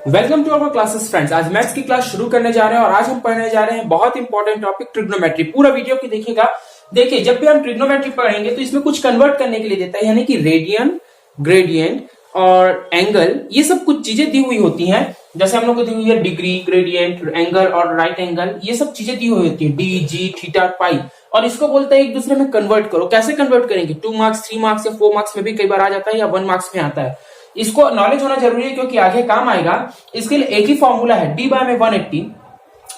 Welcome to our classes friends. आज maths की class शुरू करने जा रहे हैं और आज हम पढ़ने जा रहे हैं बहुत इंपॉर्टेंट टॉपिक ट्रिग्नोमेट्री। पूरा वीडियो की देखिएगा। देखिए, जब भी हम ट्रिग्नोमेट्री पढ़ेंगे तो इसमें कुछ कन्वर्ट करने के लिए देता है, यानी कि रेडियन, ग्रेडियंट और एंगल, ये सब कुछ चीजें दी हुई होती हैं। जैसे हम लोग को दी हुई है डिग्री, ग्रेडियंट, एंगल और राइट एंगल, ये सब चीजें दी हुई होती है, डी, जी, थीटा, पाई। और इसको बोलते हैं एक दूसरे में कन्वर्ट करो। कैसे कन्वर्ट करेंगे? 2 मार्क्स, 3 मार्क्स या 4 मार्क्स में भी कई बार आ जाता है या 1 मार्क्स में आता है। इसको नॉलेज होना जरूरी है क्योंकि आगे काम आएगा। इसके लिए एक ही फॉर्मूला है, डी बाय में 180,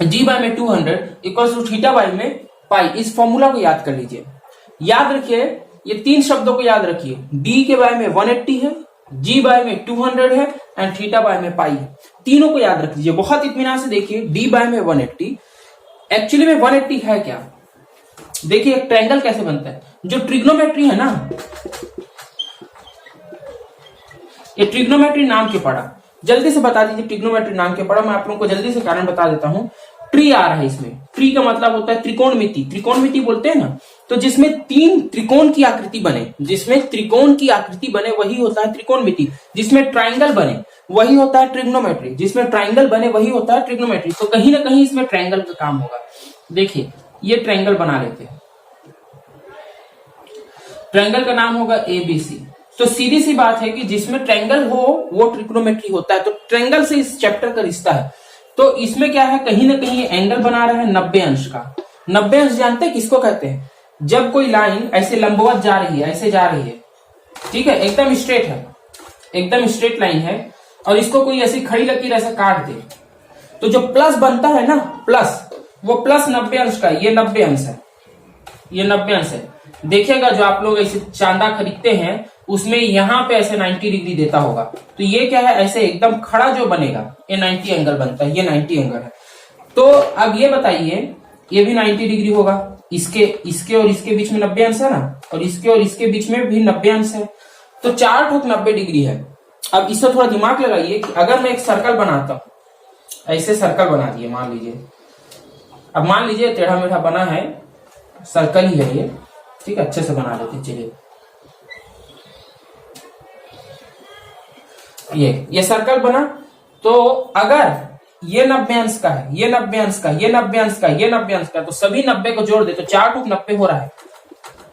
जी बाय में 200 इक्वल टू थीटा बाय में पाई। इस फॉर्मूला को याद कर लीजिए। याद रखिए, ये तीन शब्दों को याद रखिए। डी के बाय में 180 है, जी बाय में 200 है एंड थीटा बाय में पाई है। तीनों को याद रख लीजिए। बहुत इत्मीनान से देखिए, डी बाय में 180, एक्चुअली में 180 है क्या? देखिए एक ट्रायंगल कैसे बनता है। जो ट्रिग्नोमेट्री है ना, ये ट्रिग्नोमेट्री नाम के पढ़ा, जल्दी से बता दीजिए। ट्रिग्नोमेट्री नाम के पढ़ा, मैं आप लोगों को जल्दी से कारण बता देता हूं। ट्री आ रहा है इसमें। ट्री का मतलब होता है त्रिकोणमिति। त्रिकोणमिति बोलते हैं ना, तो जिसमें तीन त्रिकोण की आकृति बने, जिसमें त्रिकोण की आकृति बने वही होता है त्रिकोणमिति। जिसमें ट्राइंगल बने वही होता है ट्रिग्नोमेट्री। जिसमें ट्राइंगल बने वही होता है ट्रिग्नोमेट्री। तो कहीं ना कहीं इसमें ट्राइंगल का काम होगा। देखिए, ये ट्राइंगल बना लेते हैं। ट्राइंगल का नाम होगा एबीसी। तो सीधी सी बात है कि जिसमें ट्रायंगल हो वो ट्रिग्नोमेट्री होता है। तो ट्रायंगल से इस चैप्टर का रिश्ता है। तो इसमें क्या है, कहीं ना कहीं एंगल बना रहा है 90 अंश का। 90 अंश जानते हैं किसको कहते हैं? जब कोई लाइन ऐसे लंबवत जा रही है, ऐसे जा रही है, ठीक है, एकदम स्ट्रेट है, एकदम स्ट्रेट लाइन है, और इसको कोई ऐसी खड़ी लकीर ऐसे काट दे, तो जो प्लस बनता है ना, प्लस, वो प्लस 90 अंश का, ये 90 अंश है, ये 90 अंश है। देखिएगा जो आप लोग ऐसे चांदा खरीदते हैं उसमें यहाँ पे ऐसे 90 डिग्री देता होगा, तो ये क्या है, ऐसे एकदम खड़ा जो बनेगा ये 90 एंगल बनता है। ये 90 एंगल है। तो अब ये बताइए, ये भी 90 डिग्री होगा। इसके और इसके बीच में 90 अंश है ना, और इसके बीच में भी 90 अंश है। तो चार ठोक 90 डिग्री है। अब इससे थोड़ा दिमाग लगाइए कि अगर मैं एक सर्कल बनाता हूं, ऐसे सर्कल बना दिए मान लीजिए। अब मान लीजिए टेढ़ा मेढ़ा बना है, सर्कल ही है ये, ठीक है, अच्छे से बना लेते। चलिए, ये सर्कल बना। तो अगर ये 90 अंश का है, ये 90 अंश का, ये 90 अंश का, ये 90 अंश का, तो सभी 90 को जोड़ दे तो 4 टूक 90 हो रहा है।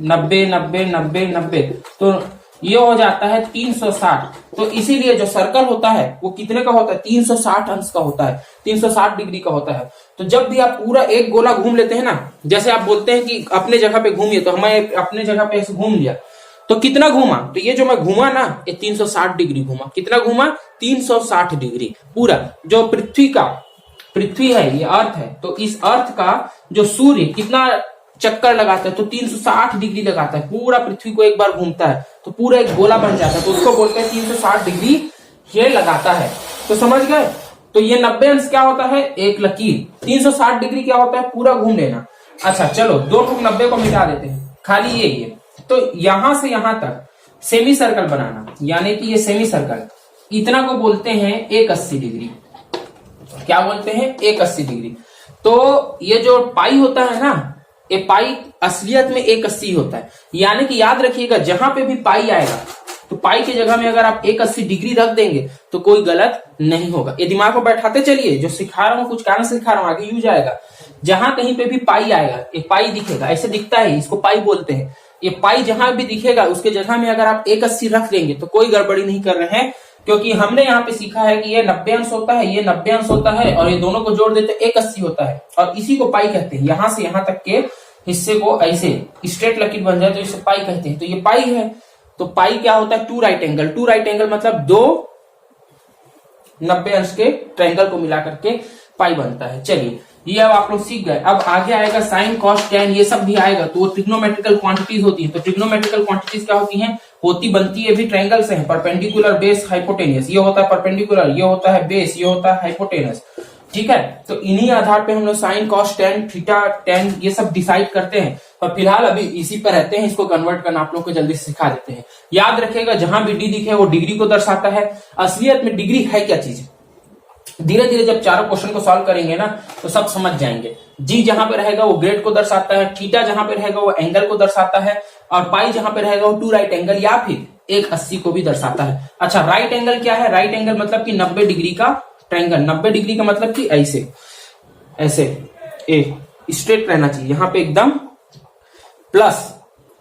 90 90 90 90, तो ये हो जाता है 360। तो इसीलिए जो सर्कल होता है वो कितने का होता है? 360 अंश का होता है, 360 डिग्री का होता है। तो जब भी आप पूरा एक गोला घूम लेते हैं ना, जैसे आप बोलते हैं कि अपने जगह पे घूमिए, तो हमें अपने जगह पे ऐसे घूम लिया, तो कितना घूमा? तो ये जो मैं घूमा ना, ये 360 डिग्री घूमा। कितना घूमा? 360 डिग्री पूरा। जो पृथ्वी है, ये अर्थ है, तो इस अर्थ का जो सूर्य कितना चक्कर लगाता है, तो 360 डिग्री लगाता है, पूरा पृथ्वी को एक बार घूमता है, तो पूरा एक गोला बन जाता है। तो उसको बोलते हैं 360 डिग्री ये लगाता है। तो समझ गए? तो ये 90 अंश क्या होता है? एक लकीर। 360 डिग्री क्या होता है? पूरा घूम लेना। अच्छा चलो, 2 ठोक 90 को मिटा देते हैं, खाली ये। तो यहां से यहां तक सेमी सर्कल बनाना, यानी कि ये सेमी सर्कल, इतना को बोलते हैं 180 डिग्री। क्या बोलते हैं? 180 डिग्री। तो ये जो पाई होता है ना, ये पाई असलियत में 180 होता है। यानी कि याद रखिएगा, जहां पे भी पाई आएगा तो पाई की जगह में अगर आप 180 डिग्री रख देंगे तो कोई गलत नहीं होगा। ये दिमाग में बैठाते चलिए। जो सिखा रहा हूं कुछ कारण से सिखा रहा हूं, आगे यूज आएगा। जहां कहीं पे भी पाई आएगा, एक पाई दिखेगा, ऐसे दिखता है, इसको पाई बोलते हैं। ये पाई जहां भी दिखेगा उसके जगह में अगर आप 180 रख देंगे तो कोई गड़बड़ी नहीं कर रहे हैं, क्योंकि हमने यहाँ पे सीखा है कि ये 90 अंश होता है, ये 90 अंश होता है, और ये दोनों को जोड़ देते 180 होता है, और इसी को पाई कहते हैं। यहां से यहां तक के हिस्से को ऐसे स्ट्रेट लकीर बन जाए तो इसे पाई कहते हैं। तो ये पाई है। तो पाई क्या होता है? 2 राइट एंगल। 2 राइट एंगल मतलब 2 90 अंश के ट्रायंगल को मिला करके पाई बनता है। चलिए, ये अब आप लोग सीख गए। अब आगे आएगा साइन, कॉस, टैन, ये सब भी आएगा। तो वो ट्रिग्नोमेट्रिकल क्वांटिटीज होती है। तो ट्रिग्नोमेट्रिकल क्वांटिटीज क्या होती हैं? बनती है भी ट्रायंगल से है। Perpendicular, base, hypotenuse. ये होता है परपेंडिकुलर, ये होता है बेस, ये होता है हाइपोटेनस। ठीक है, तो इन्हीं आधार पे हम लोग sine, cos, tan, theta, tan ये सब डिसाइड करते हैं। पर फिलहाल अभी इसी पर रहते हैं। इसको कन्वर्ट करना आप लोग को जल्दी से सिखा देते हैं। याद रखिएगा, जहां भी डी दिखे वो डिग्री को दर्शाता है। असलियत में डिग्री है क्या चीज? धीरे धीरे जब चारों क्वेश्चन को सॉल्व करेंगे ना तो सब समझ जाएंगे। जी जहां पे रहेगा वो ग्रेड को दर्शाता है, थीटा जहां पे रहेगा वो एंगल को दर्शाता है, और पाई जहां पे रहेगा वो 2 राइट एंगल या फिर 180 को भी दर्शाता है। अच्छा, राइट एंगल क्या है? राइट एंगल मतलब कि 90 डिग्री का ट्रायंगल 90 डिग्री का मतलब कि ऐसे ऐसे ए स्ट्रेट रहना चाहिए, यहाँ पे एकदम प्लस,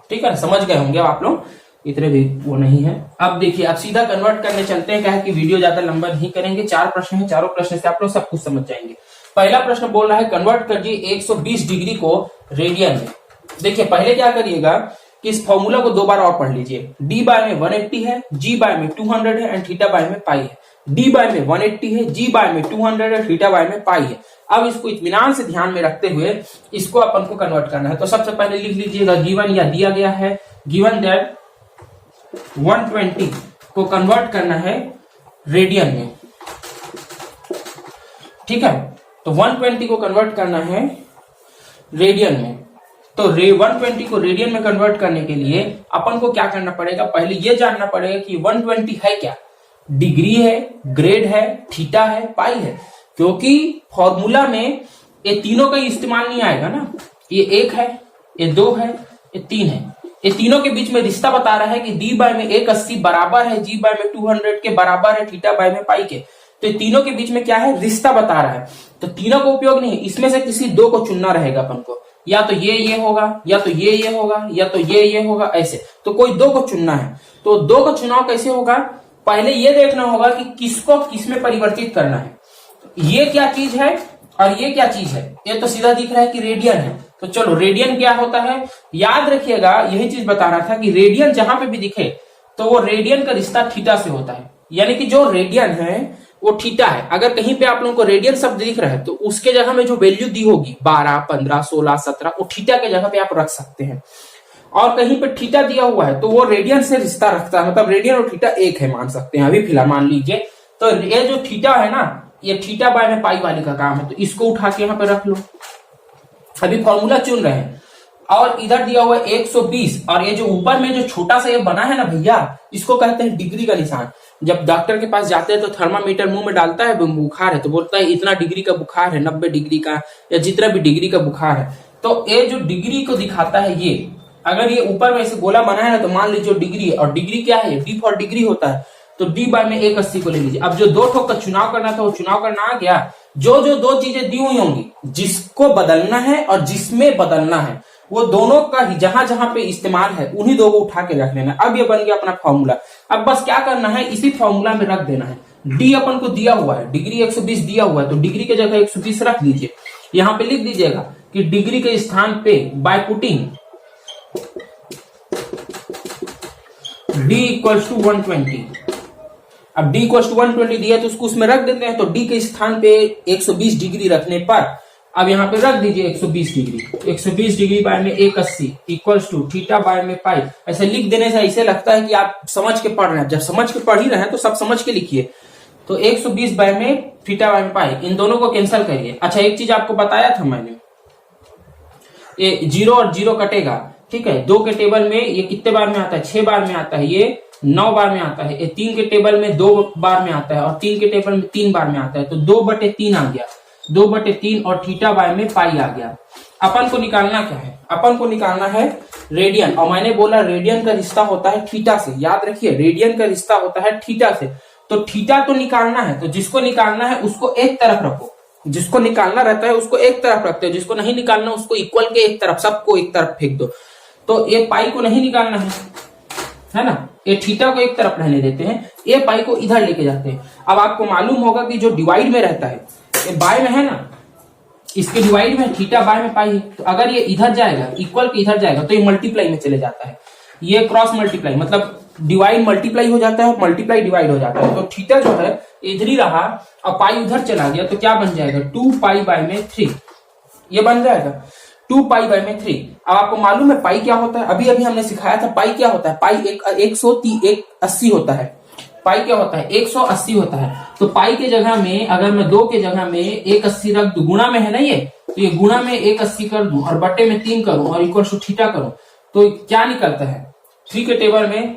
ठीक है, समझ गए होंगे आप लोग, इतने भी वो नहीं है। अब देखिए अब सीधा कन्वर्ट करने चलते हैं, क्या है कि वीडियो ज्यादा लंबा नहीं करेंगे, 4 प्रश्न है, चारों प्रश्न से आप लोग सब कुछ समझ जाएंगे। पहला प्रश्न बोल रहा है कन्वर्ट कीजिए 120 डिग्री को रेडियन में। देखिए पहले क्या करिएगा कि इस फॉर्मूला को 2 बार और पढ़ लीजिए। डी बाय में 180 है, जी बाय में 200 है एंड थीटा बाय में पाई है। डी बाय में 180 है, जी बाय में 200 है, थीटा बाय में पाई है। अब इसको इत्मीनान से ध्यान में रखते हुए इसको अपन को कन्वर्ट करना है। तो सबसे पहले लिख लीजिएगा गिवन या दिया गया है, गिवन दैट 120 को कन्वर्ट करना है रेडियन में, ठीक है। तो 120 को कन्वर्ट करना है रेडियन में। तो 120 को रेडियन में कन्वर्ट करने के लिए अपन को क्या करना पड़ेगा, पहले ये जानना पड़ेगा कि 120 है क्या, डिग्री है, ग्रेड है, थीटा है, पाई है। क्योंकि फॉर्मूला में ये तीनों का इस्तेमाल नहीं आएगा ना, ये 1 है, ये 2 है, ये 3 है। ये तीनों के बीच में रिश्ता बता रहा है कि डी बाय में 180 बराबर है जी बाय में 200 के बराबर है थीटा बाय में पाई के। तो तीनों के बीच में क्या है, रिश्ता बता रहा है। तो तीनों का उपयोग नहीं है, इसमें से किसी 2 को चुनना रहेगा अपन को, या तो ये होगा, या तो ये होगा, या तो ये होगा, ऐसे। तो कोई 2 को चुनना है। तो 2 का चुनाव कैसे होगा, पहले ये देखना होगा कि किसको किस में परिवर्तित करना है। ये क्या चीज है और ये क्या चीज है, ये तो सीधा दिख रहा है कि रेडियन है। तो चलो रेडियन क्या होता है, याद रखिएगा, यही चीज बता रहा था कि रेडियन जहां पे भी दिखे तो वो रेडियन का रिश्ता थीटा से होता है। यानी कि जो रेडियन है वो थीटा है। अगर कहीं पे आप लोगों को रेडियन शब्द दिख रहा है तो उसके जगह में जो वैल्यू दी होगी 12, 15, 16, 17 वो थीटा के जगह पे आप रख सकते हैं। और कहीं पे थीटा दिया हुआ है तो वो रेडियन से रिश्ता रखता है, मतलब रेडियन और थीटा एक है मान सकते हैं। अभी फिलहाल मान लीजिए तो ये जो थीटा है ना, ये थीटा बाय में पाई वाले का काम है। तो इसको उठा के यहाँ पे रख लो। अभी फॉर्मूला चुन रहे हैं और इधर दिया हुआ है 120, और ये जो ऊपर में जो छोटा सा ये बना है ना भैया, इसको कहते हैं डिग्री का निशान। जब डॉक्टर के पास जाते हैं तो थर्मामीटर मुंह में डालता है, बुखार है तो बोलता है इतना डिग्री का बुखार है, 90 डिग्री का या जितना भी डिग्री का बुखार है। तो ये जो डिग्री को दिखाता है, ये अगर ये ऊपर में ऐसे गोला बना है ना तो मान लीजिए डिग्री है। और डिग्री क्या है, डी फॉर डिग्री होता है। तो डी बाय में 180 को ले लीजिए। अब जो 2 ठोक का चुनाव करना था वो चुनाव करना आ गया। जो 2 चीजें दी हुई होंगी, जिसको बदलना है और जिसमें बदलना है, वो दोनों का ही जहां जहां पे इस्तेमाल है उन्हीं 2 को उठा के रख लेना। अब ये बन गया अपना फॉर्मूला। अब बस क्या करना है, इसी फॉर्मूला में रख देना है। डी अपन को दिया हुआ है, डिग्री 120 दिया हुआ है, तो डिग्री के जगह 120 रख दीजिए। यहां पे लिख दीजिएगा कि डिग्री के स्थान पे by putting d equals to 120। अब d इक्वल्स टू 120 दिया तो उसको उसमें रख देते हैं। तो d के स्थान पे 120 डिग्री रखने पर अब यहाँ पे रख दीजिए 120 डिग्री। 120 डिग्री बाय में 180 इक्वल्स टू थीटा बाय में पाई। ऐसे लिख देने से ऐसे लगता है कि आप समझ के पढ़ रहे हैं। जब समझ के पढ़ ही रहे हैं तो सब समझ के लिखिए। तो 120 बाय में थीटा बाय में पाई, इन दोनों को कैंसिल करिए। अच्छा एक चीज आपको बताया था मैंने, ये 0 और 0 कटेगा, ठीक है। 2 के टेबल में ये कितने बार में आता है, 6 बार में आता है, ये 9 बार में आता है। ये 3 के टेबल में 2 बार में आता है और 3 के टेबल में 3 बार में आता है। तो 2/3 आ गया, 2/3 और थीटा बाय में पाई आ गया। अपन को निकालना क्या है, अपन को निकालना है रेडियन। और मैंने बोला रेडियन का रिश्ता होता है थीटा से। याद रखिए रेडियन का रिश्ता होता है थीटा से। तो थीटा तो निकालना है, तो जिसको निकालना है उसको एक तरफ रखो। जिसको निकालना रहता है उसको एक तरफ रखते हो, जिसको नहीं निकालना उसको इक्वल के एक तरफ, सबको एक तरफ फेंक दो। तो ये पाई को नहीं निकालना है ना, ये थीटा को एक तरफ रहने देते हैं, ये पाई को इधर लेके जाते हैं। अब आपको मालूम होगा कि जो डिवाइड में रहता है, ये बाय में है ना, इसके डिवाइड में थीटा बाय में पाई है। तो अगर ये इधर जाएगा, इक्वल के इधर जाएगा, तो ये मल्टीप्लाई में चले जाता है। ये क्रॉस मल्टीप्लाई, मतलब डिवाइड मल्टीप्लाई हो जाता है, मल्टीप्लाई डिवाइड हो जाता है। तो थीटा जो है इधर ही रहा और पाई उधर चला गया, तो क्या बन जाएगा 2 पाई बाय में 3, ये बन जाएगा 2 पाई बाय में 3। अब आपको मालूम है पाई क्या होता है, अभी अभी हमने सिखाया था पाई क्या होता है। पाई 180 होता है। पाई क्या होता है, 180 होता है। तो पाई के जगह में अगर मैं 2 के जगह में 180 रख दूं, गुणा में है ना ये, तो ये गुणा में 180 कर दूं और बटे में 3 करूं और इक्वल टू थीटा करूं, तो क्या निकलता है, 3 के टेबल में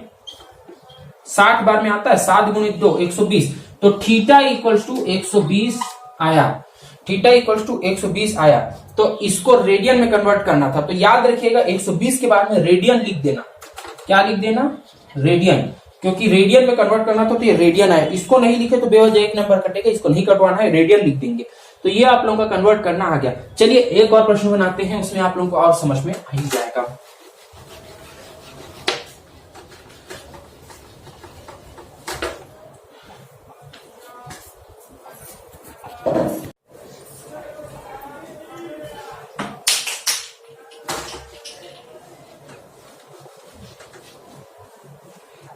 60 बार में आता है, 7 गुणित 2 120। तो थीटा इक्वल्स टू 120 आया, थीटा इक्वल्स टू 120 आया। तो इसको रेडियन में कन्वर्ट करना था। तो याद रखिएगा 120 के बाद में रेडियन लिख देना। क्या लिख देना, रेडियन। क्योंकि रेडियन में कन्वर्ट करना तो ये रेडियन है, इसको नहीं लिखे तो बेवजह एक नंबर कटेगा, इसको नहीं कटवाना है, रेडियन लिख देंगे। तो ये आप लोगों का कन्वर्ट करना आ गया। चलिए एक और प्रश्न बनाते हैं, उसमें आप लोगों को और समझ में आ ही जाएगा।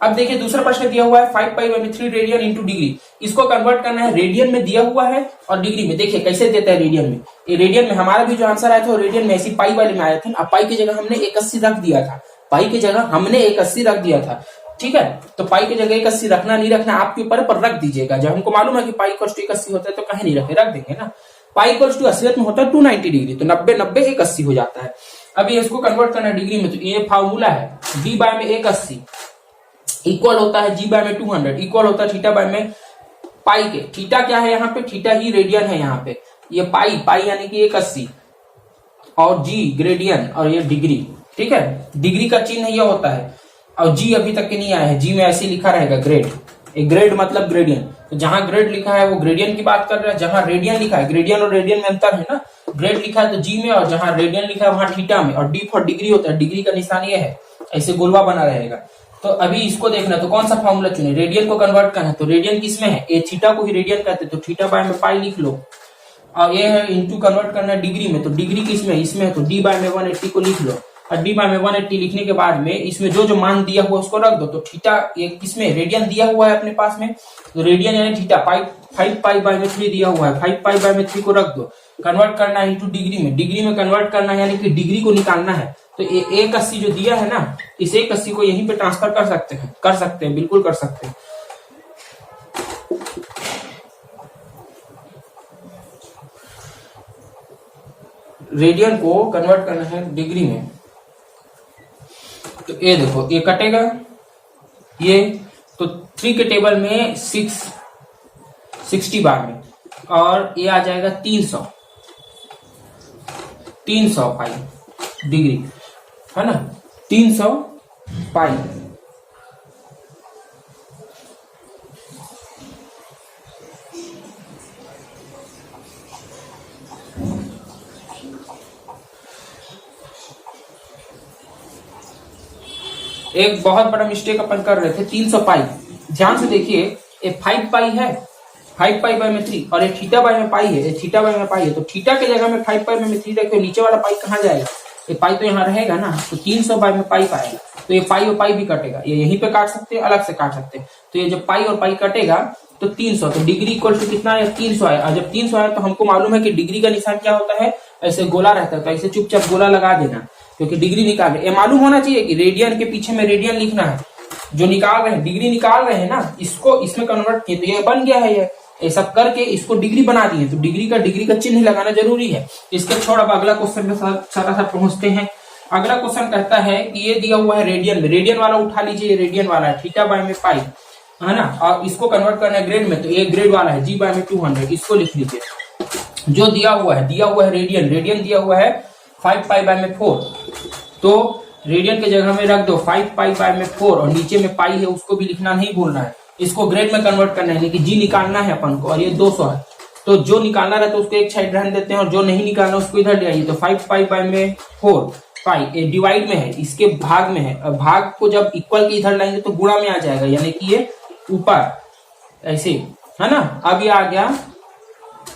अब देखिए दूसरा प्रश्न दिया हुआ है 5 pi by 3 radian into degree. इसको कन्वर्ट करना है, रेडियन में दिया हुआ है और डिग्री में। देखिए कैसे देता है रेडियन में। ये रेडियन में हमारा भी जो आंसर आया था वो रेडियन में ऐसी पाई वाले में आया था। अब पाई की जगह हमने 81 रख दिया था, पाई की जगह हमने 81 रख दिया था। ठीक है, तो पाई की जगह 81 रखना नहीं रखना आपके ऊपर, पर रख दीजिएगा। जब हमको मालूम है कि पाई इक्वल टू 81 होता है तो कहीं नहीं रखे, रख देंगे ना। पाई इक्वल टू असलियत में होता है 290 डिग्री, तो 90 90 81 हो जाता है। अभी इसको कन्वर्ट करना है डिग्री में, तो ये फॉर्मूला है d बाय में 81 इक्वल होता है g बाय में 200 इक्वल होता है थीटा बाय में पाई के। थीटा क्या है यहाँ पे, थीटा ही रेडियन है यहाँ पे। ये पाई पाई यानी कि 81 और g ग्रेडियन और ये डिग्री। ठीक है, डिग्री का चिन्ह ये होता है और g अभी तक के नहीं आया है, g में ऐसे लिखा रहेगा ग्रेड। एक ग्रेड मतलब ग्रेडियन, तो जहां ग्रेड लिखा है वो ग्रेडियन की बात कर रहा है, जहां रेडियन लिखा है, ग्रेडियन और रेडियन में अंतर है ना। ग्रेड लिखा है तो जी में और जहां रेडियन लिखा है वहां थीटा में, और डी फॉर डिग्री होता है, डिग्री का निशान ये है, ऐसे गोलवा बना रहेगा। तो अभी इसको देखना, तो कौन सा फॉर्मूला चुने, रेडियन को कन्वर्ट करना है, तो रेडियन किसमें है, ये थीटा को ही रेडियन कहते हैं, तो थीटा बाय में पाई लिख लो। और ये है इंटू कन्वर्ट करना है डिग्री में, तो डिग्री किसमें, इसमें है, तो डी बाय में 180 को लिख लो। और डी बाय में 180 लिखने के बाद में इसमें जो जो मान दिया हुआ उसको रख दो। तो थीटा ये किसमें, रेडियन दिया हुआ है अपने पास में, तो रेडियन यानी थीटा 5 पाई बाय में 3 दिया हुआ है, 5 पाई बाय में 3 को रख दो। कन्वर्ट करना है इंटू डिग्री में, डिग्री में कन्वर्ट करना है यानी कि डिग्री को निकालना है। तो ये 180 जो दिया है ना, इस 180 को यहीं पे ट्रांसफर कर सकते हैं, बिल्कुल कर सकते हैं। रेडियन को कन्वर्ट करना है डिग्री में, तो ये देखो ये कटेगा ये, तो 3 के टेबल में 60 बार में, और ये आ जाएगा 300 पाई डिग्री, है ना, 300 पाई। एक बहुत बड़ा मिस्टेक अपन कर रहे थे, 300 पाई, ध्यान से देखिए, ये 5 पाई है, 5 पाई बाय में 3, और ये थीटा बाय में पाई है, ये थीटा बाय में पाई है, तो थीटा की जगह में 5 पाई में 3 रखे, नीचे वाला पाई कहाँ जाएगा, ये पाई तो यहाँ रहेगा ना, तो 300 बाय में पाई पाएगा, तो ये पाई और पाई भी कटेगा, ये यहीं पे काट सकते हैं, अलग से काट सकते हैं। तो ये जब पाई और पाई कटेगा तो 300, तो डिग्री इक्वल टू कितना है, 300 आया। और जब 300 आया तो हमको मालूम है कि डिग्री का निशान क्या होता है, ऐसे गोला रहता है, तो ऐसे चुपचाप गोला लगा देना, क्योंकि डिग्री निकाल, ये मालूम होना चाहिए कि रेडियन के पीछे में रेडियन लिखना है। जो निकाल रहे हैं, डिग्री निकाल रहे हैं ना, इसको इसमें कन्वर्ट किए, तो ये बन गया है, ये सब करके इसको डिग्री बना दिए, तो डिग्री का चिन्ह लगाना जरूरी है। इसके छोड़ अब अगला क्वेश्चन में साथ पहुंचते हैं। अगला क्वेश्चन कहता है कि ये दिया हुआ है रेडियन में, रेडियन वाला उठा लीजिए, रेडियन वाला है थीटा बाय में पाई, है ना, और इसको कन्वर्ट करना है ग्रेड में, तो ये ग्रेड वाला है जी बाय में 200, इसको लिख लीजिए। जो दिया हुआ है रेडियन दिया हुआ है 5 पाई बाय में 4, तो रेडियन के जगह में रख दो 5 पाई बाय में 4, और नीचे में पाई है उसको भी लिखना नहीं भूलना है। इसको ग्रेड में कन्वर्ट करना है, यानी कि जी निकालना है अपन को, और ये 200 है, तो जो निकालना रहता है उसको एक साइड रहने देते हैं, और जो नहीं निकालना उसको इधर ले आइए। तो 5 पाई बाय में 4 पाई, ये डिवाइड में है, इसके भाग में है, और भाग को जब इक्वल के इधर लाएंगे तो गुणा में आ जाएगा, यानी कि ये ऊपर ऐसे, है ना। अब ये आ गया,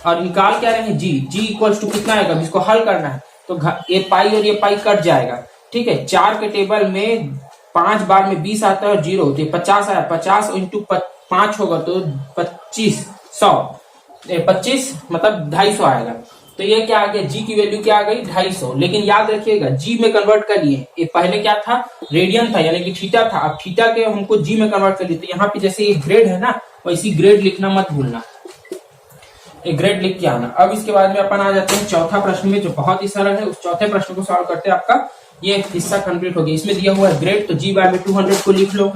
और निकाल क्या रहे हैं जी इक्वल्स टू कितना आएगा, इसको हल करना है, तो ये पाई और ये पाई कट जाएगा। ठीक है, 4 के टेबल में 5 बार में 20 आता है और 0, तो 50 आया, 50 इंटू 5 होगा तो 25 मतलब 250 आएगा। तो ये क्या आ गया, जी की वैल्यू क्या आ गई 250। लेकिन याद रखिएगा जी में कन्वर्ट कर लिए, ये पहले क्या था, रेडियन था, यानी कि थीटा था, अब थीटा के हमको जी में कन्वर्ट कर लिए, तो यहाँ पे जैसे ये ग्रेड है ना, वैसी ग्रेड लिखना मत भूलना, एक ग्रेड लिख के आना। अब इसके बाद में अपन आ जाते हैं चौथा प्रश्न में, जो बहुत ही सरल है। उस चौथे प्रश्न को सॉल्व करते हैं, आपका ये हिस्सा कंप्लीट हो गया। इसमें दिया हुआ है ग्रेड, तो जी बाय में 200 को लिख लो,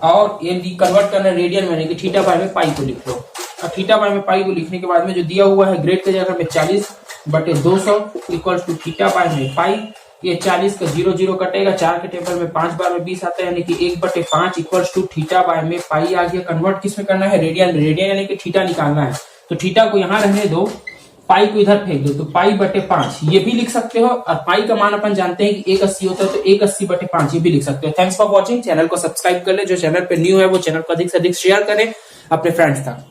और ये कन्वर्ट करना रेडियन में, कि थीटा बाय में पाई को लिख लो। और थीटा बाय में पाई को लिखने के बाद में जो दिया हुआ है ग्रेड के जगह में 40/200 इक्वल्स टू थीटा बाय में पाई, ये 40 का 0 0 कटेगा, 4 के टेबल में 5 बार में 20 आता है, यानी कि 1/5 इक्वल्स टू थीटा बाय में पाई आ गया। कन्वर्ट किस में करना है, रेडियन, रेडियन यानी कि थीटा निकालना है, तो थीटा को यहां रहने दो, पाई को इधर फेंक दो, तो पाई/5 ये भी लिख सकते हो, और पाई का मान अपन जानते हैं कि 1/80 होता है, तो 1/80/5 ये भी लिख सकते हो। Thanks for watching. चैनल को सब्सक्राइब कर ले, जो चैनल पे न्यू है वो चैनल को अधिक से अधिक शेयर करें अपने फ्रेंड्स तक।